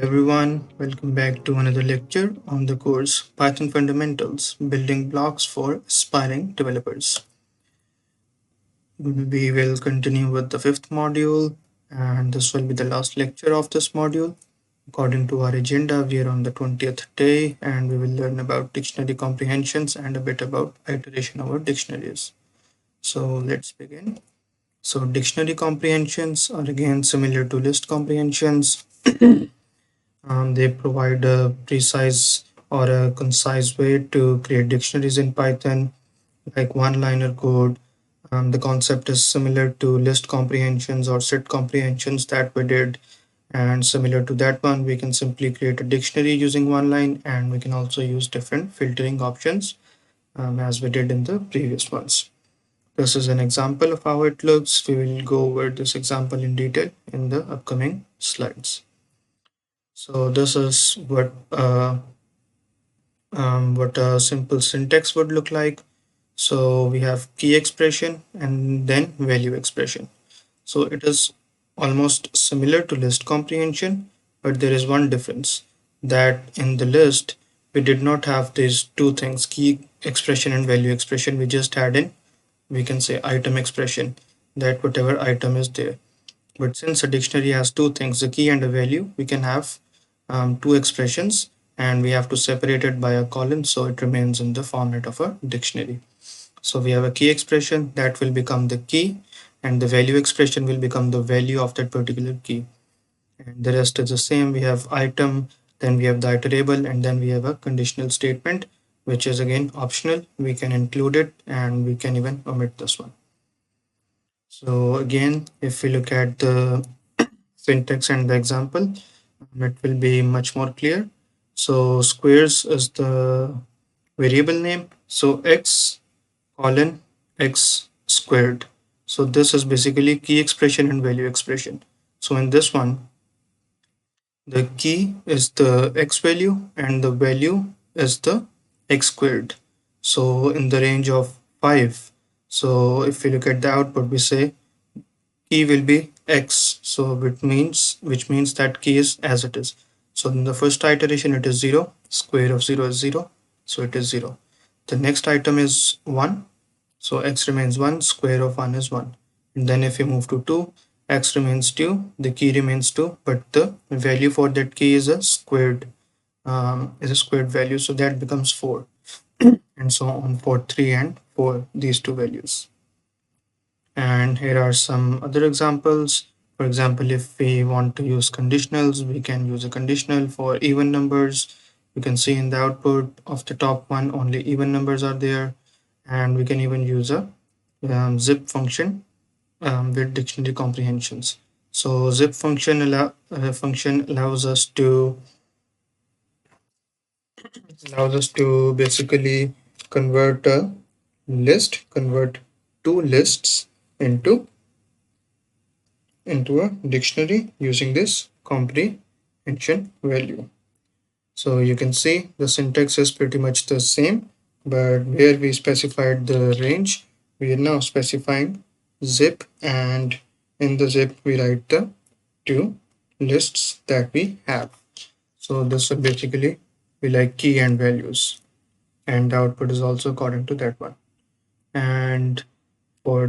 Everyone, welcome back to another lecture on the course Python Fundamentals Building Blocks for Aspiring Developers. We will continue with the fifth module, and this will be the last lecture of this module. According to our agenda, we are on the 20th day, and we will learn about dictionary comprehensions and a bit about iteration over dictionaries. So let's begin. So dictionary comprehensions are again similar to list comprehensions. They provide a precise or a concise way to create dictionaries in Python, like one-liner code. The concept is similar to list comprehensions or set comprehensions that we did. And similar to that one, we can simply create a dictionary using one line, and we can also use different filtering options as we did in the previous ones. This is an example of how it looks. We will go over this example in detail in the upcoming slides. So this is what a simple syntax would look like. So we have key expression and then value expression. So it is almost similar to list comprehension, but there is one difference, that in the list we did not have these two things, key expression and value expression. We just had in, we can say, item expression, that whatever item is there. But since a dictionary has two things, a key and a value, we can have two expressions, and we have to separate it by a colon so it remains in the format of a dictionary. So we have a key expression that will become the key, and the value expression will become the value of that particular key. And the rest is the same. We have item, then we have the iterable, and then we have a conditional statement, which is again optional. We can include it and we can even omit this one. So again, if we look at the syntax and the example, it will be much more clear. So squares is the variable name. So x colon x squared. So this is basically key expression and value expression. So in this one, the key is the x value and the value is the x squared. So in the range of 5. So if we look at the output, we say key will be x, so which means that key is as it is. So in the first iteration it is 0, square of 0 is 0, so it is 0. The next item is 1, so x remains 1, square of 1 is 1. And then if we move to 2, x remains 2, the key remains 2, but the value for that key is a squared value, so that becomes 4, and so on for 3 and 4, these two values. And here are some other examples. For example, if we want to use conditionals, we can use a conditional for even numbers. You can see in the output of the top one, only even numbers are there. And we can even use a zip function with dictionary comprehensions. So zip function allows us to basically convert two lists into a dictionary using this comprehension value. So you can see the syntax is pretty much the same, but where we specified the range, we are now specifying zip, and in the zip we write the two lists that we have. So this will basically be like key and values, and the output is also according to that one. And for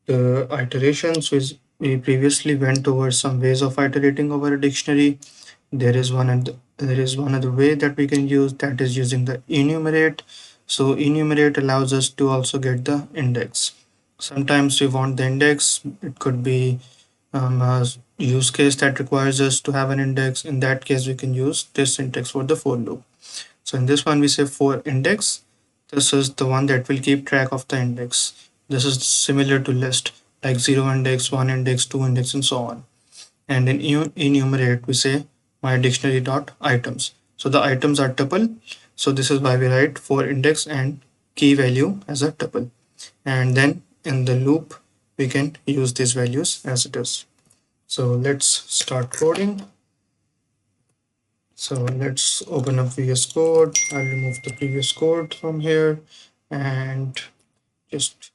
the iterations, we previously went over some ways of iterating over a dictionary. There is one other way that we can use, that is using the enumerate. So enumerate allows us to also get the index. Sometimes we want the index. It could be a use case that requires us to have an index. In that case, we can use this syntax for the for loop. So in this one, we say for index. This is the one that will keep track of the index. This is similar to list, like 0 index, 1 index, 2 index, and so on. And in enumerate, we say my dictionary dot items. So the items are tuple. So this is why we write for index and key value as a tuple. And then in the loop, we can use these values as it is. So let's start coding. So let's open up VS Code. I'll remove the previous code from here and just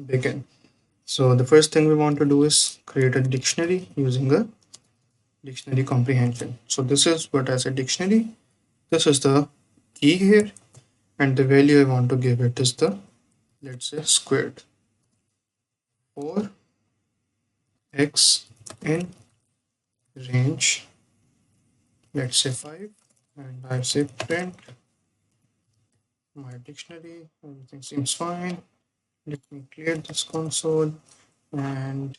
begin. So the first thing we want to do is create a dictionary using a dictionary comprehension. So this is what as a dictionary. This is the key here, and the value I want to give it is the, let's say, squared, for x in range, let's say 5, and I say print my dictionary. Everything seems fine. Let me clear this console and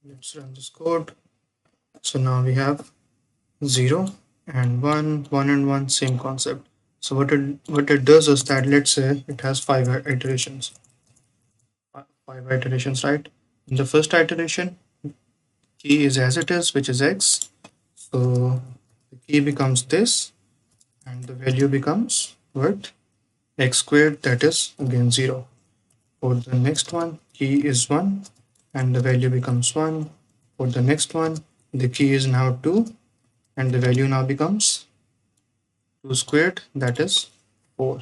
let's run this code. So now we have 0 and 1, 1 and 1, same concept. So what it does is that, let's say it has iterations, 5 iterations, right? In the first iteration, key is as it is, which is x. So the key becomes this, and the value becomes what? X squared, that is again 0. For the next one, key is 1, and the value becomes 1. For the next one, the key is now 2, and the value now becomes 2 squared, that is 4.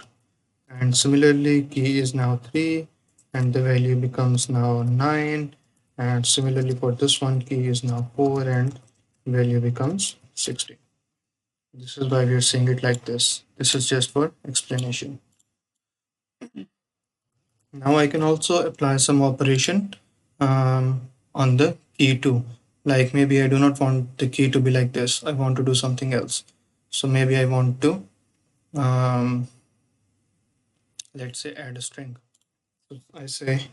And similarly, key is now 3, and the value becomes now 9. And similarly for this one, key is now 4, and value becomes 16. This is why we are saying it like this. This is just for explanation. Now I can also apply some operation on the key too. Like maybe I do not want the key to be like this. I want to do something else. So maybe I want to, um, let's say, add a string. So I say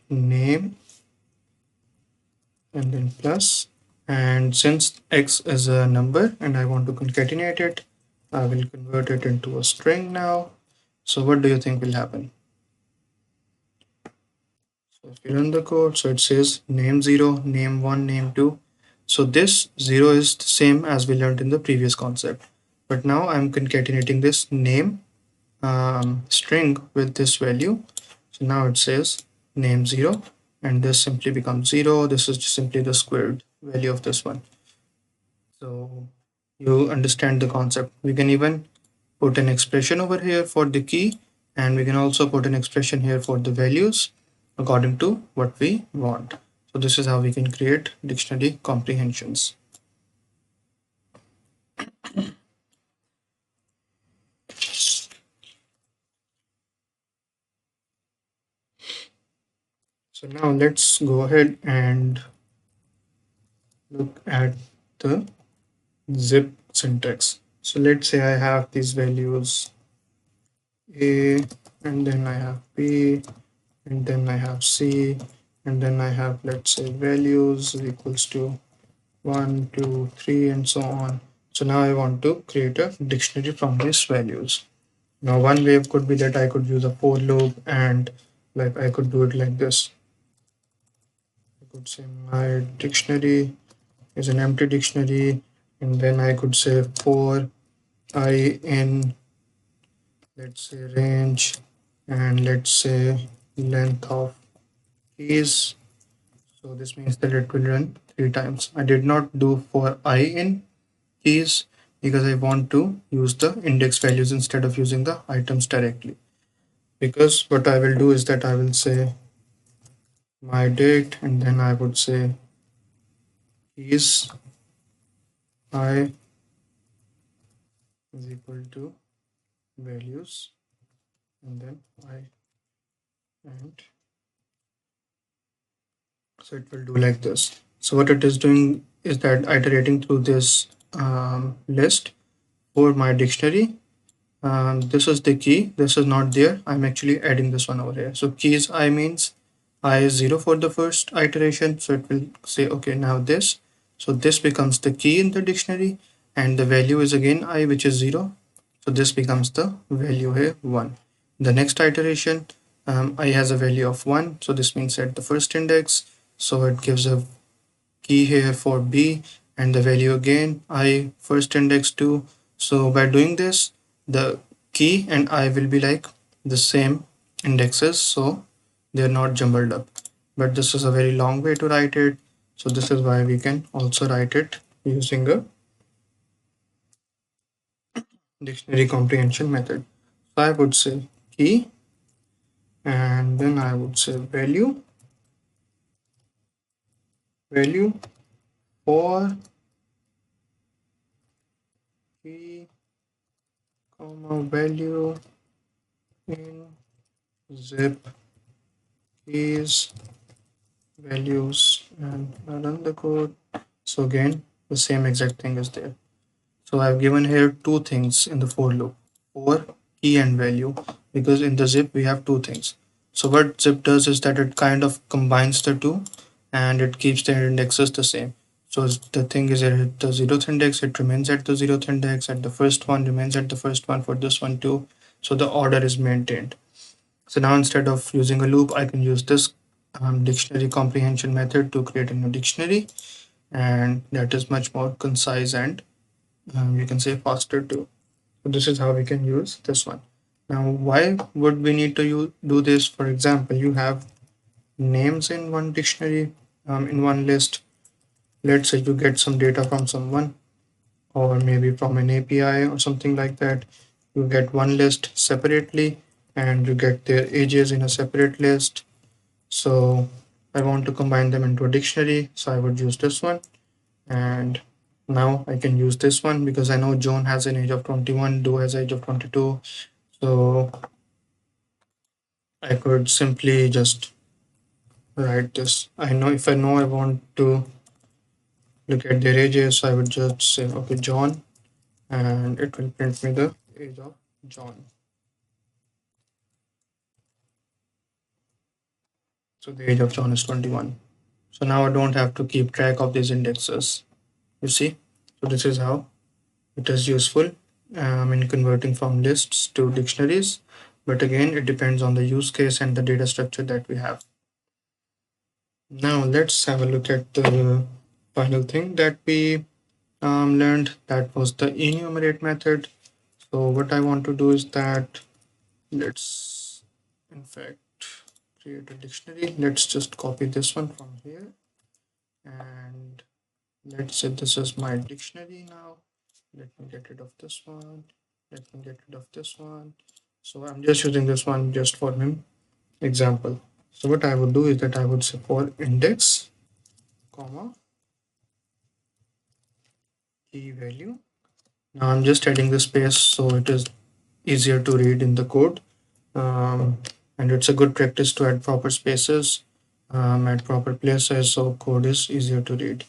name and then plus. And since x is a number and I want to concatenate it, I will convert it into a string now. So what do you think will happen? So if you run the code, so it says name 0, name 1, name 2. So this 0 is the same as we learned in the previous concept. But now I'm concatenating this name string with this value. So now it says name 0, and this simply becomes 0. This is just simply the squared value of this one. So you understand the concept. We can even put an expression over here for the key, and we can also put an expression here for the values according to what we want. So this is how we can create dictionary comprehensions. So now let's go ahead and look at the zip syntax. So let's say I have these values A, and then I have B, and then I have C, and then I have, let's say, values equals to 1, 2, 3, and so on. So now I want to create a dictionary from these values. Now one way could be that I could use a for loop, and like I could do it like this. I could say my dictionary is an empty dictionary, and then I could say for I in, let's say, range, and let's say length of keys. So this means that it will run 3 times. I did not do for I in keys because I want to use the index values instead of using the items directly. Because what I will do is that I will say my date, and then I would say keys I is equal to values, and then I, and so it will do like this. So what it is doing is that iterating through this list for my dictionary. This is the key. This is not there. I'm actually adding this one over here. So keys I means I is 0 for the first iteration. So it will say, okay, now this. So this becomes the key in the dictionary, and the value is again I, which is 0. So this becomes the value here 1. The next iteration, I has a value of 1. So this means at the first index. So it gives a key here for B, and the value again I first index 2. So by doing this, the key and I will be like the same indexes, so they're not jumbled up. But this is a very long way to write it, so this is why we can also write it using a dictionary comprehension method. So I would say key, and then I would say value, for key comma value in zip keys values, and I run the code. So again, the same exact thing is there. So I've given here two things in the for loop, for key and value, because in the zip we have two things. So what zip does is that it kind of combines the two and it keeps the indexes the same. So the thing is at the 0th index, it remains at the 0th index, and the first one remains at the first one for this one too. So the order is maintained. So now instead of using a loop, I can use this dictionary comprehension method to create a new dictionary, and that is much more concise and you can say faster too. So this is how we can use this one. Now, why would we need to do this? For example, you have names in one dictionary, in one list. Let's say you get some data from someone, or maybe from an API or something like that. You get one list separately, and you get their ages in a separate list. So I want to combine them into a dictionary, so I would use this one. And now I can use this one because I know John has an age of 21, Doe has age of 22. So I could simply just write this. I know if I know I want to look at their ages, so I would just say, okay, John, and it will print me the age of John. So the age of John is 21. So now I don't have to keep track of these indexes. You see? So this is how it is useful in converting from lists to dictionaries. But again, it depends on the use case and the data structure that we have. Now let's have a look at the final thing that we learned. That was the enumerate method. So what I want to do is that let's in fact create a dictionary. Let's just copy this one from here, and let's say this is my dictionary now. Let me get rid of this one. Let me get rid of this one. So I'm just using this one just for him example. So what I would do is that I would say for index comma key value. Now I'm just adding the space so it is easier to read in the code. And it's a good practice to add proper spaces at proper places so code is easier to read.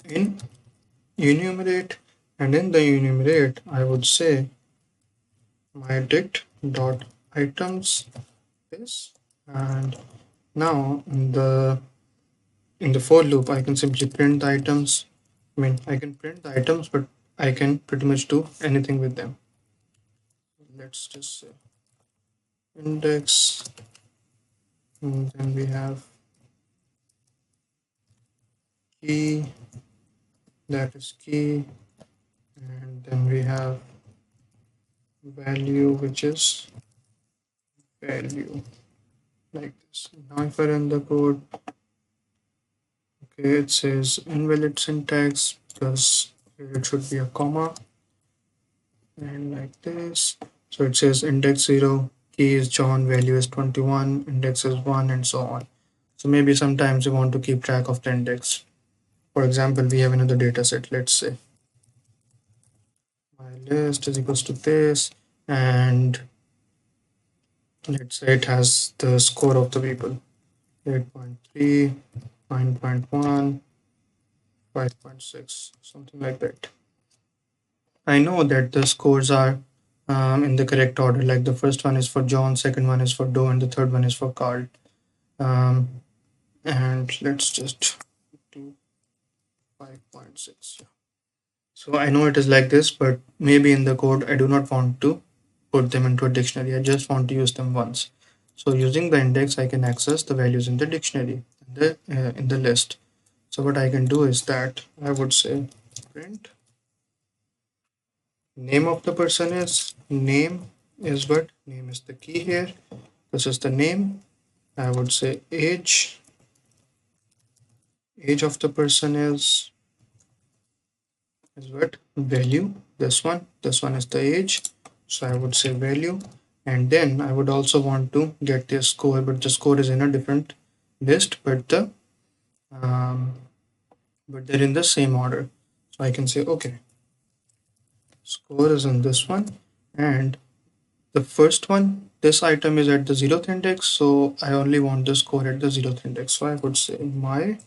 In enumerate, and in the enumerate I would say my dict dot items this, and now in the for loop I can simply print the items. I mean, I can print the items, but I can pretty much do anything with them. Let's just say index, and then we have key, that is key, and then we have value, which is value, like this. Now if I run the code, okay, it says invalid syntax because it should be a comma, and like this. So it says index 0, key is John, value is 21, index is 1, and so on. So maybe sometimes you want to keep track of the index. For example, we have another data set. Let's say my list is equals to this, and let's say it has the score of the people 8.3, 9.1, 5.6, something like that. I know that the scores are in the correct order, like the first one is for John, second one is for Doe, and the third one is for Carl. Um, and let's just do 5.6. Yeah. So I know it is like this, but maybe in the code I do not want to put them into a dictionary. I just want to use them once. So using the index, I can access the values in the dictionary, in the list. So what I can do is that I would say print name of the person is name is what? Name is the key here. This is the name. I would say age of the person is what? Value. This one is the age. So I would say value. And then I would also want to get their score, but the score is in a different list, but the um, but they're in the same order. So I can say, okay, score is in this one, and the first one, this item is at the 0th index, so I only want the score at the 0th index. So I would say my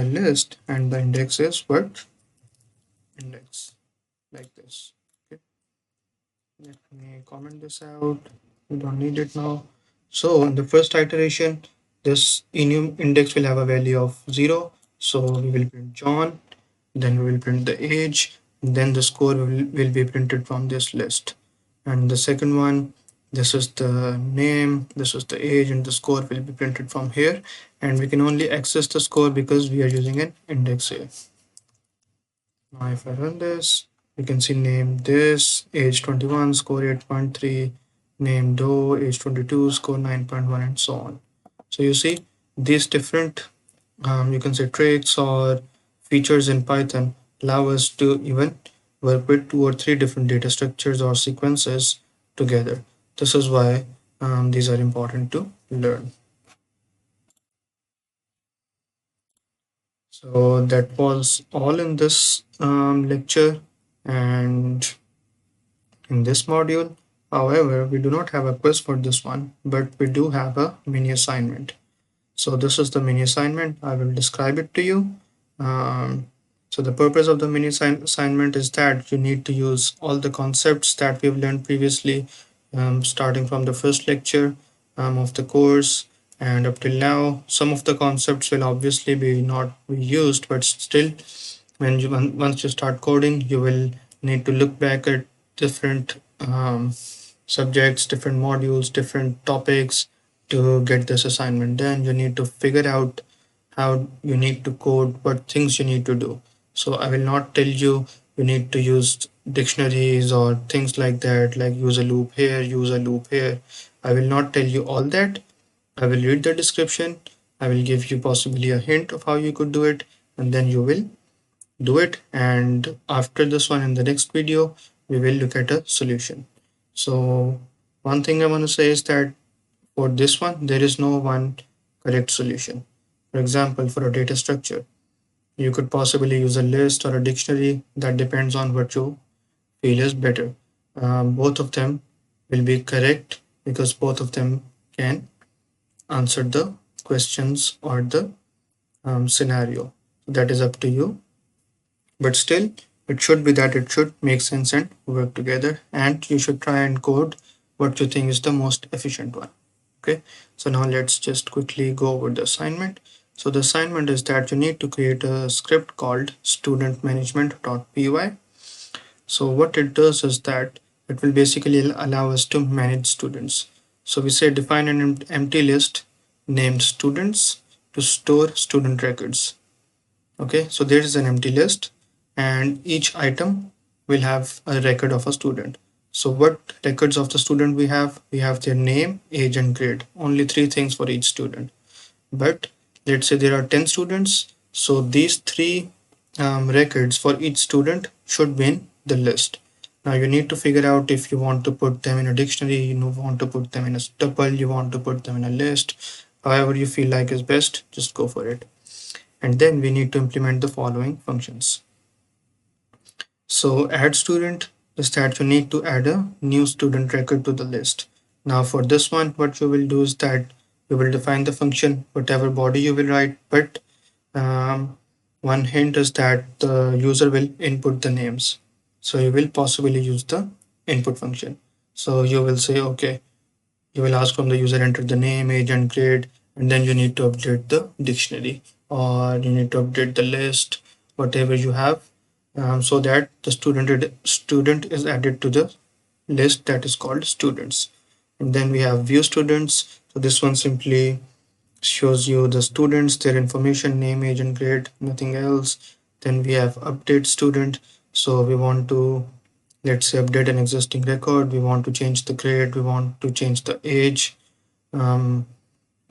list, and the index is what? Index, like this. Okay, let me comment this out. We don't need it now. So in the first iteration, this enum index will have a value of 0. So we will print John, then we will print the age, then the score will be printed from this list. And the second one, this is the name, this is the age, and the score will be printed from here. And we can only access the score because we are using an index here. Now if I run this, you can see name this, age 21, score 8.3, name do, age 22, score 9.1, and so on. So you see these different, you can say traits or features in Python allow us to even work with 2 or 3 different data structures or sequences together. This is why these are important to learn. So that was all in this lecture and in this module. However, we do not have a quiz for this one, but we do have a mini assignment. So this is the mini assignment. I will describe it to you. Um, so the purpose of the mini assignment is that you need to use all the concepts that we've learned previously, starting from the first lecture of the course and up till now. Some of the concepts will obviously be not be used, but still, once you start coding, you will need to look back at different subjects, different modules, different topics to get this assignment done. You need to figure out how you need to code, what things you need to do. So I will not tell you you need to use dictionaries or things like that, like use a loop here, use a loop here. I will not tell you all that. I will read the description. I will give you possibly a hint of how you could do it, and then you will do it. And after this one, in the next video, we will look at a solution. So one thing I want to say is that for this one, there is no one correct solution. For example, for a data structure, you could possibly use a list or a dictionary. That depends on what you feel is better. Both of them will be correct because both of them can answer the questions or the scenario. That is up to you. But still, it should be that it should make sense and work together. And you should try and code what you think is the most efficient one. Okay, so now let's just quickly go over the assignment. So the assignment is that you need to create a script called studentmanagement.py. So what it does is that it will basically allow us to manage students. So we say define an empty list named students to store student records. Okay, so there is an empty list and each item will have a record of a student. So what records of the student we have? We have their name, age, and grade. Only 3 things for each student. But let's say there are 10 students. So these 3 records for each student should be in the list. Now you need to figure out if you want to put them in a dictionary, you want to put them in a tuple, you want to put them in a list. However you feel like is best, just go for it. And then we need to implement the following functions. So add student is that you need to add a new student record to the list. Now for this one, what you will do is that you will define the function, whatever body you will write, but one hint is that the user will input the names. So you will possibly use the input function. So you will say, okay, you will ask from the user enter the name, age, and grade, and then you need to update the dictionary or you need to update the list, whatever you have, so that the student is added to the list that is called students. And then we have view students. So this one simply shows you the students, their information, name, age, and grade, nothing else. Then we have update student. So we want to, let's say, update an existing record. We want to change the grade. We want to change the age. Um,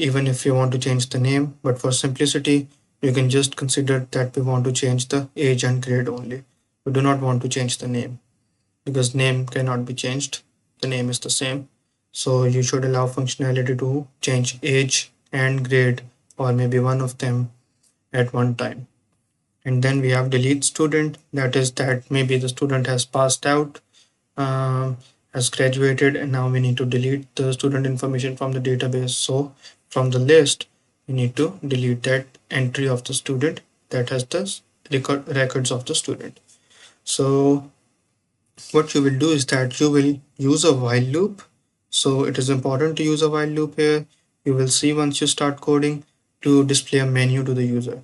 Even if you want to change the name, but for simplicity, you can just consider that we want to change the age and grade only. We do not want to change the name because name cannot be changed. The name is the same. So you should allow functionality to change age and grade or maybe one of them at one time. And then we have delete student, that is that maybe the student has passed out, um, has graduated, and now we need to delete the student information from the database. So from the list we need to delete that entry of the student that has the records of the student. So what you will do is that you will use a while loop. So it is important to use a while loop here. You will see once you start coding to display a menu to the user.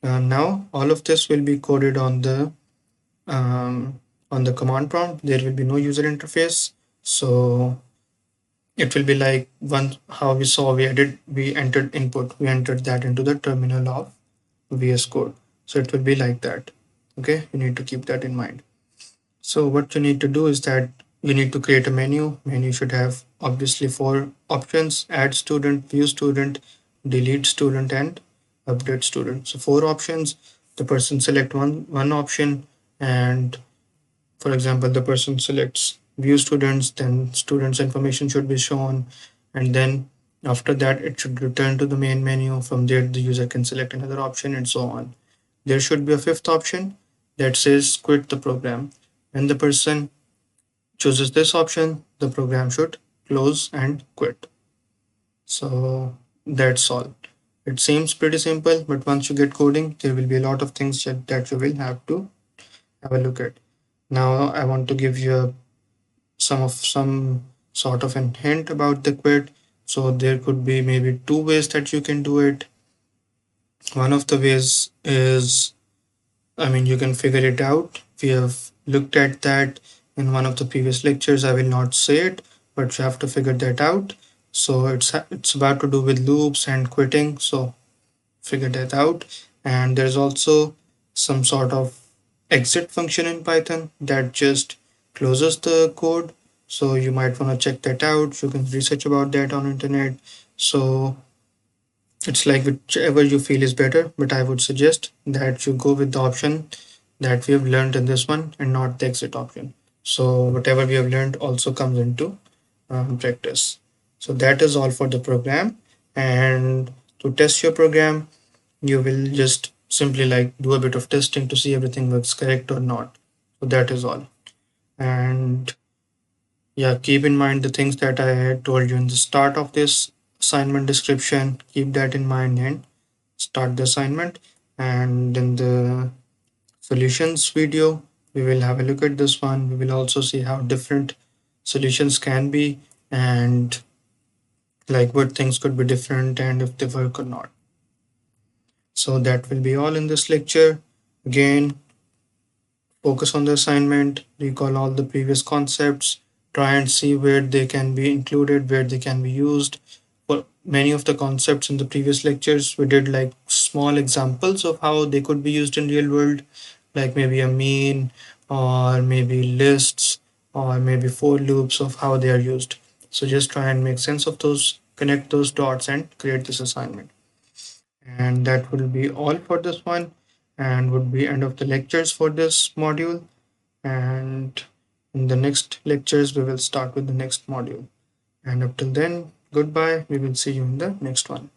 Now all of this will be coded um, on the command prompt. There will be no user interface. So it will be like one how we saw we entered input, we entered that into the terminal of VS Code. So it will be like that. Okay, you need to keep that in mind. So what you need to do is that you need to create a menu. Menu should have obviously four options: add student, view student, delete student, and update student. So four options. The person select one option, and for example, the person selects view students, then students information should be shown, and then after that it should return to the main menu. From there the user can select another option and so on. There should be a fifth option that says quit the program. When the person chooses this option, the program should close and quit. So that's all. It seems pretty simple, but once you get coding, there will be a lot of things that you will have to have a look at. Now I want to give you some sort of a hint about the quit. So there could be maybe two ways that you can do it. One of the ways is, I mean, you can figure it out. We have looked at that in one of the previous lectures. I will not say it, but you have to figure that out. So it's about to do with loops and quitting. So figure that out. And there's also some sort of exit function in Python that just closes the code. So you might want to check that out. You can research about that on internet. So it's like whichever you feel is better, but I would suggest that you go with the option that we have learned in this one and not the exit option. So whatever we have learned also comes into practice. So that is all for the program. And to test your program, you will just simply like do a bit of testing to see everything works correct or not. So that is all. And yeah, keep in mind the things that I had told you in the start of this assignment description. Keep that in mind and start the assignment. And in the solutions video, we will have a look at this one. We will also see how different solutions can be, and like what things could be different and if they work or not. So that will be all in this lecture. Again, focus on the assignment, recall all the previous concepts, try and see where they can be included, where they can be used. For many of the concepts in the previous lectures, we did like small examples of how they could be used in real world, like maybe a mean or maybe lists or maybe for loops of how they are used. So just try and make sense of those, connect those dots and create this assignment. And that will be all for this one and would be end of the lectures for this module. And in the next lectures, we will start with the next module. And up till then, goodbye. We will see you in the next one.